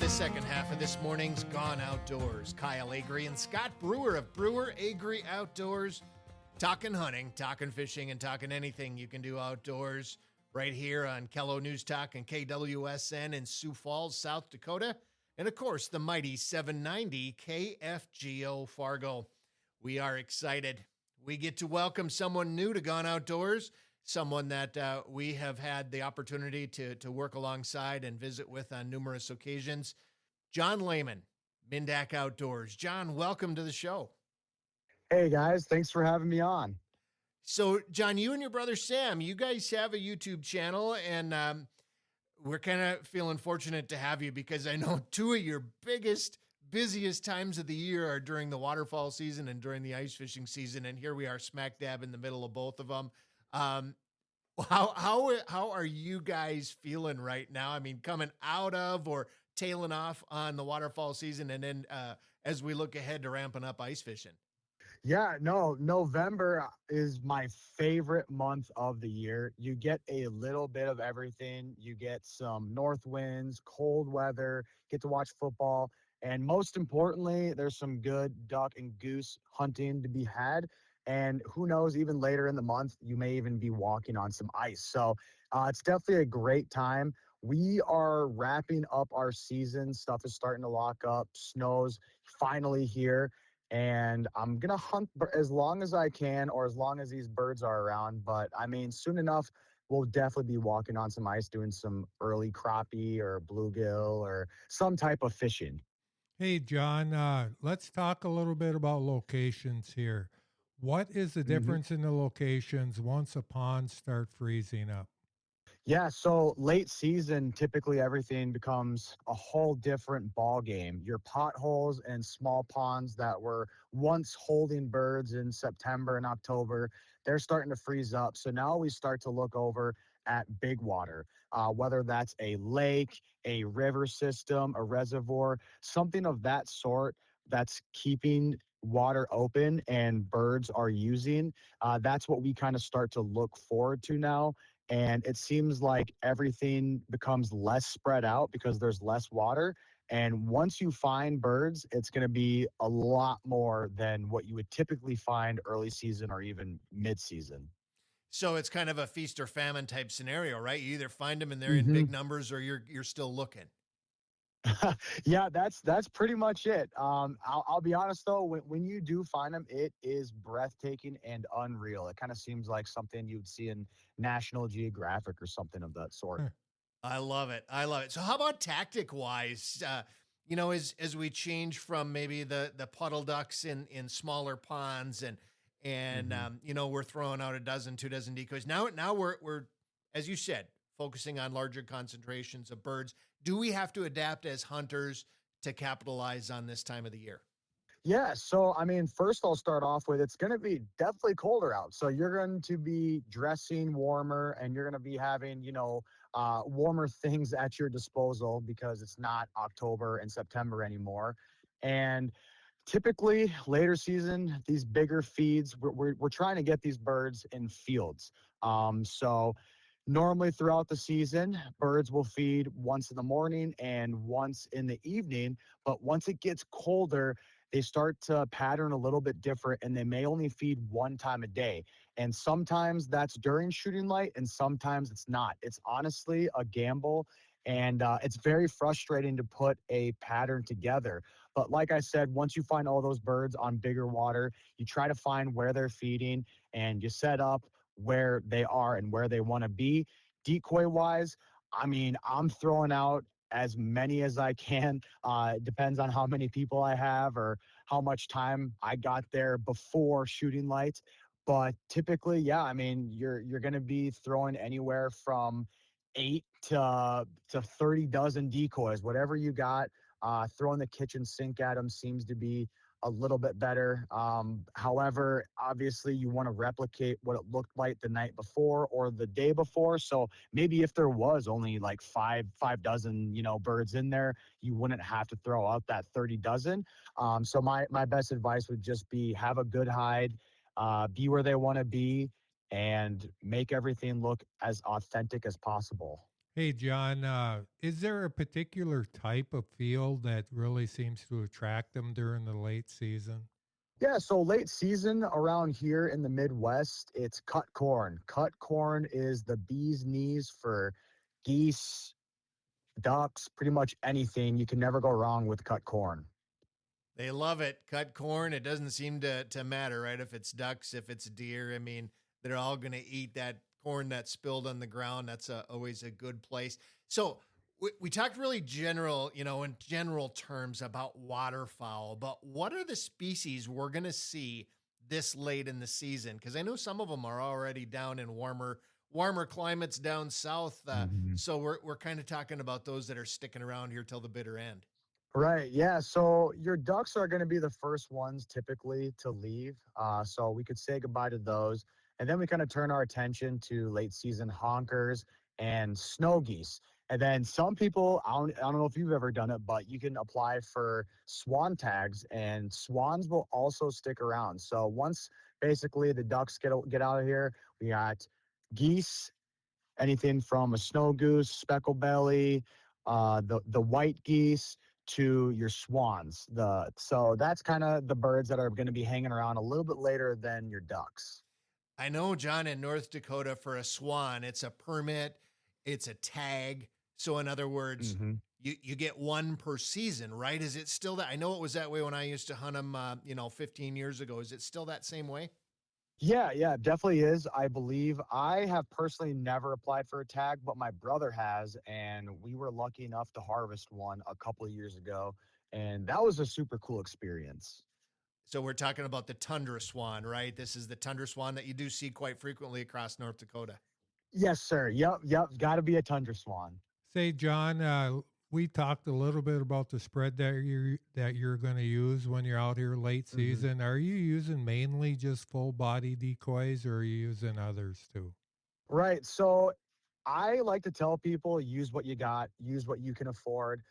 the second half of this morning's Gone Outdoors. Kyle Agri and Scott Brewer of Brewer Agri Outdoors. Talking hunting, talking fishing, and talking anything you can do outdoors right here on Kello News Talk and KWSN in Sioux Falls, South Dakota. And, of course, the mighty 790 KFGO Fargo. We are excited. We get to welcome someone new to Gone Outdoors, someone that we have had the opportunity to work alongside and visit with on numerous occasions. Jon Lehman, MinDak Outdoors. Jon, welcome to the show. Hey, guys. Thanks for having me on. So, Jon, you and your brother Sam, you guys have a YouTube channel, and we're kind of feeling fortunate to have you because I know two of your busiest times of the year are during the waterfowl season and during the ice fishing season, and here we are smack dab in the middle of both of them. How are you guys feeling right now? I mean, coming out of or tailing off on the waterfowl season, and then as we look ahead to ramping up ice fishing. Yeah, no, November is my favorite month of the year. You get a little bit of everything. You get some north winds, cold weather, get to watch football, and most importantly, there's some good duck and goose hunting to be had. And who knows, even later in the month, you may even be walking on some ice. So it's definitely a great time. We are wrapping up our season. Stuff is starting to lock up. Snow's finally here. And I'm going to hunt as long as I can or as long as these birds are around. But, I mean, soon enough, we'll definitely be walking on some ice, doing some early crappie or bluegill or some type of fishing. Hey, Jon, let's talk a little bit about locations here. What is the difference in the locations once a pond start freezing up? Yeah, so late season, typically everything becomes a whole different ball game. Your potholes and small ponds that were once holding birds in September and October, they're starting to freeze up. So now we start to look over at big water, whether that's a lake, a river system, a reservoir, something of that sort that's keeping water open and birds are using. That's what we kind of start to look forward to now. And it seems like everything becomes less spread out because there's less water. And once you find birds, it's going to be a lot more than what you would typically find early season or even mid-season. So it's kind of a feast or famine type scenario, right? You either find them and they're in big numbers, or you're still looking. Yeah, that's pretty much it. I'll be honest though, when you do find them, it is breathtaking and unreal. It kind of seems like something you'd see in National Geographic or something of that sort. I love it. So how about tactic wise? As we change from maybe the puddle ducks in smaller ponds and we're throwing out a dozen, 2 dozen decoys. Now we're, as you said, focusing on larger concentrations of birds. Do we have to adapt as hunters to capitalize on this time of the year? Yeah, so I mean, first I'll start off with it's going to be definitely colder out. So you're going to be dressing warmer and you're going to be having, warmer things at your disposal because it's not October and September anymore. And typically later season, these bigger feeds, we're trying to get these birds in fields. So normally throughout the season, birds will feed once in the morning and once in the evening. But once it gets colder, they start to pattern a little bit different and they may only feed one time a day. And sometimes that's during shooting light and sometimes it's not. It's honestly a gamble. And it's very frustrating to put a pattern together. But like I said, once you find all those birds on bigger water, you try to find where they're feeding and you set up where they are and where they want to be. Decoy wise, I mean, I'm throwing out as many as I can. It depends on how many people I have or how much time I got there before shooting lights. But typically, yeah, I mean, you're going to be throwing anywhere from 8 to 30 dozen decoys, whatever you got. Throwing the kitchen sink at them seems to be a little bit better. However, obviously you want to replicate what it looked like the night before or the day before. So maybe if there was only like five dozen, birds in there, you wouldn't have to throw out that 30 dozen. So my best advice would just be have a good hide, be where they want to be, and make everything look as authentic as possible. Hey, John, is there a particular type of field that really seems to attract them during the late season? Yeah, so late season around here in the Midwest, it's cut corn. Cut corn is the bee's knees for geese, ducks, pretty much anything. You can never go wrong with cut corn. They love it. Cut corn. It doesn't seem to matter, right? If it's ducks, if it's deer, I mean, they're all going to eat that corn that's spilled on the ground. That's always a good place. So we talked really general, in general terms about waterfowl, but what are the species we're going to see this late in the season? Because I know some of them are already down in warmer climates down south. Mhm. So we're kind of talking about those that are sticking around here till the bitter end. Right. Yeah. So your ducks are going to be the first ones typically to leave. So we could say goodbye to those. And then we kind of turn our attention to late season honkers and snow geese. And then some people, I don't know if you've ever done it, but you can apply for swan tags, and swans will also stick around. So once basically the ducks get out of here, we got geese, anything from a snow goose, speckle belly, the white geese to your swans. So that's kind of the birds that are going to be hanging around a little bit later than your ducks. I know, John, in North Dakota for a swan, it's a permit, it's a tag. So in other words, Hmm. you get one per season, right? Is it still that? I know it was that way when I used to hunt them, 15 years ago. Is it still that same way? Yeah, yeah, it definitely is. I believe I have personally never applied for a tag, but my brother has, and we were lucky enough to harvest one a couple of years ago, and that was a super cool experience. So we're talking about the tundra swan, right? This is the tundra swan that you do see quite frequently across North Dakota. Yes, sir. Yep, yep. Got to be a tundra swan. Say, John, we talked a little bit about the spread that you're going to use when you're out here late Hmm. season. Are you using mainly just full body decoys, or are you using others too? Right. So I like to tell people use what you got, use what you can afford.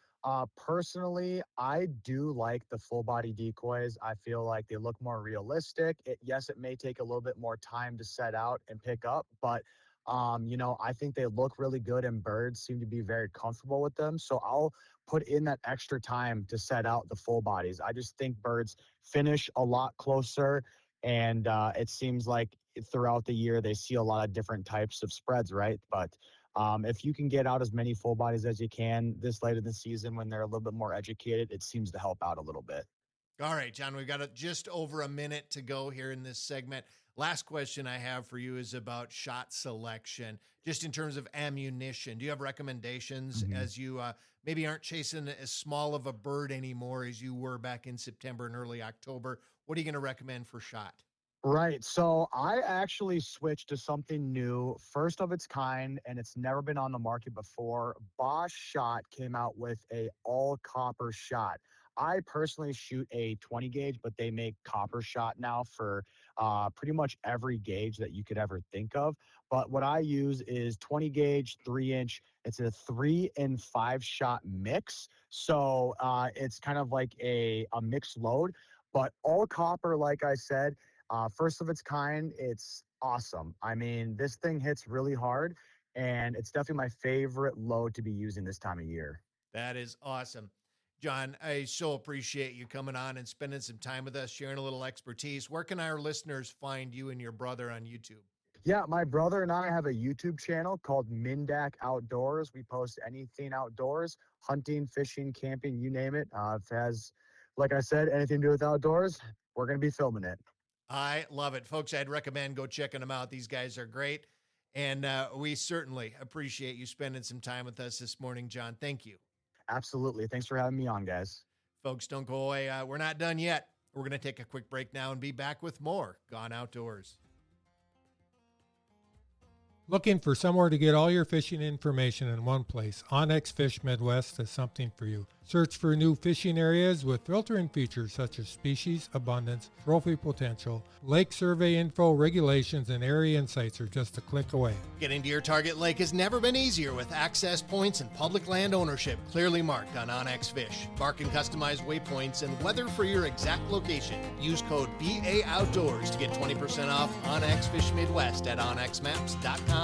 Personally, I do like the full body decoys. I feel like they look more realistic. Yes, it may take a little bit more time to set out and pick up, but I think they look really good and birds seem to be very comfortable with them. So I'll put in that extra time to set out the full bodies. I just think birds finish a lot closer, and it seems like throughout the year they see a lot of different types of spreads, right? But if you can get out as many full bodies as you can this late in the season when they're a little bit more educated, it seems to help out a little bit. All right, John, we've got just over a minute to go here in this segment. Last question I have for you is about shot selection, just in terms of ammunition. Do you have recommendations Mhm. as you maybe aren't chasing as small of a bird anymore as you were back in September and early October? What are you going to recommend for shot? Right. So I actually switched to something new, first of its kind, and it's never been on the market before. Bosch Shot came out with a all copper shot. I personally shoot a 20 gauge, but they make copper shot now for pretty much every gauge that you could ever think of. But what I use is 20 gauge, 3 inch. It's a 3 and 5 shot mix. So it's kind of like a mixed load, but all copper, like I said. First of its kind, it's awesome. I mean, this thing hits really hard, and it's definitely my favorite load to be using this time of year. That is awesome. John, I so appreciate you coming on and spending some time with us, sharing a little expertise. Where can our listeners find you and your brother on YouTube? Yeah, my brother and I have a YouTube channel called MinDak Outdoors. We post anything outdoors, hunting, fishing, camping, you name it. If it has, like I said, anything to do with outdoors, we're going to be filming it. I love it. Folks, I'd recommend go checking them out. These guys are great. And we certainly appreciate you spending some time with us this morning, John. Thank you. Absolutely. Thanks for having me on, guys. Folks, don't go away. We're not done yet. We're going to take a quick break now and be back with more Gone Outdoors. Looking for somewhere to get all your fishing information in one place? OnX Fish Midwest has something for you. Search for new fishing areas with filtering features such as species, abundance, trophy potential, lake survey info, regulations, and area insights are just a click away. Getting to your target lake has never been easier with access points and public land ownership clearly marked on OnX Fish. Mark and customize waypoints and weather for your exact location. Use code BA Outdoors to get 20% off OnX Fish Midwest at onxmaps.com.